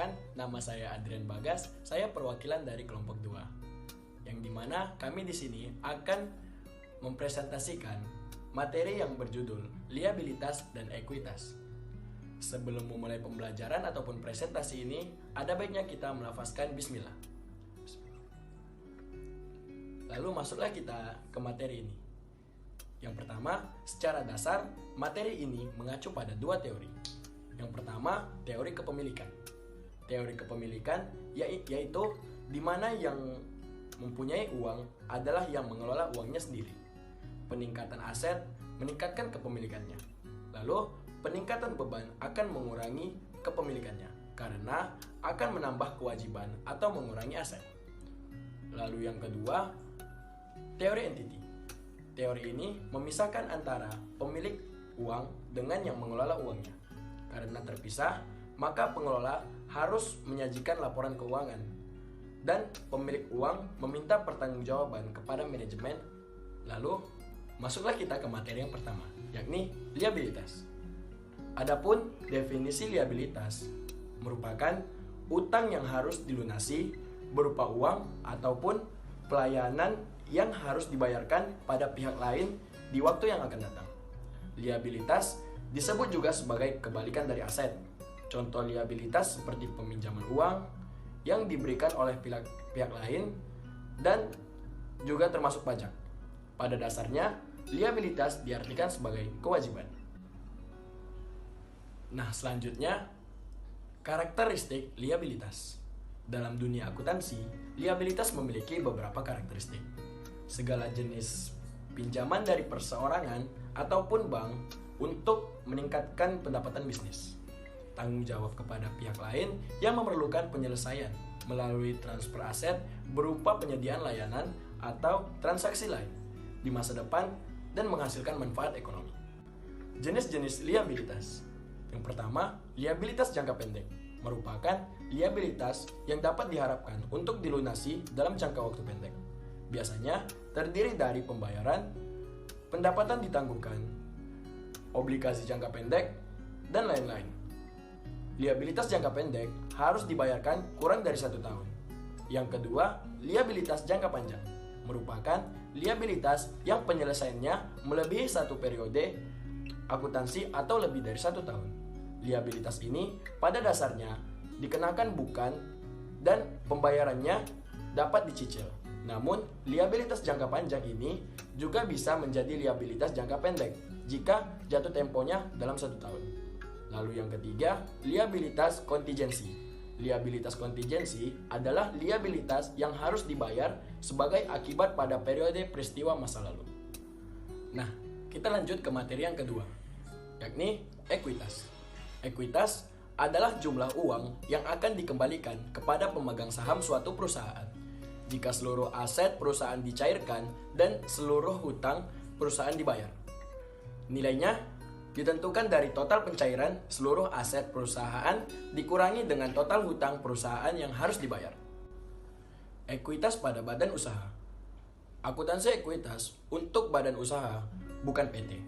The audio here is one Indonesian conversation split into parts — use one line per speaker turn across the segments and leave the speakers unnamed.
Perkenalkan, nama saya Adrian Bagas. Saya perwakilan dari kelompok 2. Yang dimana kami di sini akan mempresentasikan materi yang berjudul liabilitas dan ekuitas. Sebelum memulai pembelajaran ataupun presentasi ini, ada baiknya kita melafazkan bismillah. Lalu masuklah kita ke materi ini. Yang pertama, secara dasar, materi ini mengacu pada dua teori. Yang pertama, teori kepemilikan. Teori kepemilikan yaitu di mana yang mempunyai uang adalah yang mengelola uangnya sendiri. Peningkatan aset meningkatkan kepemilikannya. Lalu, peningkatan beban akan mengurangi kepemilikannya karena akan menambah kewajiban atau mengurangi aset. Lalu yang kedua, teori entity. Teori ini memisahkan antara pemilik uang dengan yang mengelola uangnya. Karena terpisah, maka pengelola harus menyajikan laporan keuangan dan pemilik uang meminta pertanggungjawaban kepada manajemen. Lalu, masuklah kita ke materi yang pertama, yakni liabilitas. Adapun definisi liabilitas merupakan utang yang harus dilunasi berupa uang ataupun pelayanan yang harus dibayarkan pada pihak lain di waktu yang akan datang. Liabilitas disebut juga sebagai kebalikan dari aset. Contoh liabilitas seperti peminjaman uang yang diberikan oleh pihak lain dan juga termasuk pajak. Pada dasarnya, liabilitas diartikan sebagai kewajiban. Nah, selanjutnya, karakteristik liabilitas. Dalam dunia akuntansi, liabilitas memiliki beberapa karakteristik. Segala jenis pinjaman dari perseorangan ataupun bank untuk meningkatkan pendapatan bisnis. Tanggung jawab kepada pihak lain yang memerlukan penyelesaian melalui transfer aset berupa penyediaan layanan atau transaksi lain di masa depan dan menghasilkan manfaat ekonomi. Jenis-jenis liabilitas. Yang pertama, liabilitas jangka pendek merupakan liabilitas yang dapat diharapkan untuk dilunasi dalam jangka waktu pendek. Biasanya terdiri dari pembayaran, pendapatan ditangguhkan, obligasi jangka pendek, dan lain-lain. Liabilitas jangka pendek harus dibayarkan kurang dari 1 tahun. Yang kedua, liabilitas jangka panjang merupakan liabilitas yang penyelesaiannya melebihi 1 periode akuntansi atau lebih dari 1 tahun. Liabilitas ini pada dasarnya dikenakan bukan dan pembayarannya dapat dicicil. Namun, liabilitas jangka panjang ini juga bisa menjadi liabilitas jangka pendek jika jatuh temponya dalam 1 tahun. Lalu yang ketiga, liabilitas kontingensi. Liabilitas kontingensi adalah liabilitas yang harus dibayar sebagai akibat pada periode peristiwa masa lalu. Nah, kita lanjut ke materi yang kedua, yakni ekuitas. Ekuitas adalah jumlah uang yang akan dikembalikan kepada pemegang saham suatu perusahaan jika seluruh aset perusahaan dicairkan dan seluruh hutang perusahaan dibayar. Nilainya ditentukan dari total pencairan seluruh aset perusahaan dikurangi dengan total hutang perusahaan yang harus dibayar. Ekuitas pada badan usaha. Akuntansi ekuitas untuk badan usaha, bukan PT.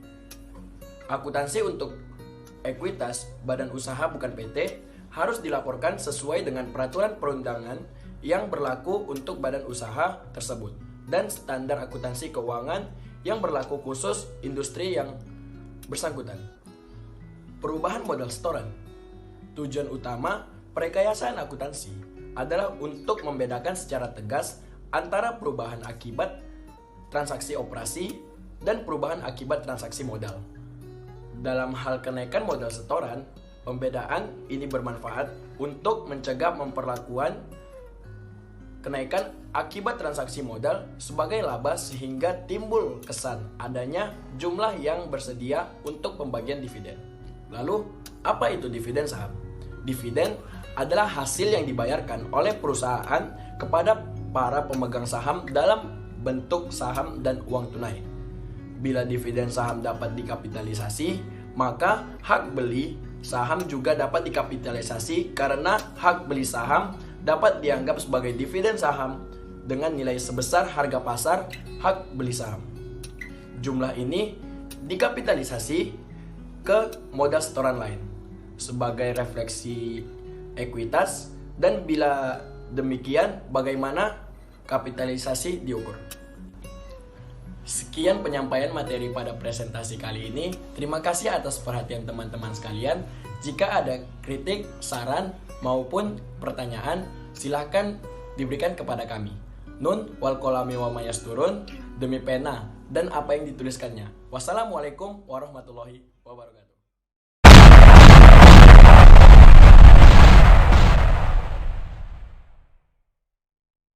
Akuntansi untuk ekuitas badan usaha bukan PT harus dilaporkan sesuai dengan peraturan perundangan yang berlaku untuk badan usaha tersebut dan standar akuntansi keuangan yang berlaku khusus industri yang bersangkutan. Perubahan modal setoran. Tujuan utama perekayasaan akuntansi adalah untuk membedakan secara tegas antara perubahan akibat transaksi operasi dan perubahan akibat transaksi modal. Dalam hal kenaikan modal setoran, pembedaan ini bermanfaat untuk mencegah pemberlakuan kenaikan akibat transaksi modal sebagai laba sehingga timbul kesan adanya jumlah yang bersedia untuk pembagian dividen. Lalu, apa itu dividen saham? Dividen adalah hasil yang dibayarkan oleh perusahaan kepada para pemegang saham dalam bentuk saham dan uang tunai. Bila dividen saham dapat dikapitalisasi, maka hak beli saham juga dapat dikapitalisasi karena hak beli saham dapat dianggap sebagai dividen saham dengan nilai sebesar harga pasar hak beli saham. Jumlah ini dikapitalisasi ke modal setoran lain. Sebagai refleksi ekuitas, dan bila demikian bagaimana kapitalisasi diukur. Sekian penyampaian materi pada presentasi kali ini. Terima kasih atas perhatian teman-teman sekalian. Jika ada kritik, saran, maupun pertanyaan, silahkan diberikan kepada kami. Nun wal kolami wa mayasturun, demi pena dan apa yang dituliskannya. Wassalamualaikum warahmatullahi wabarakatuh.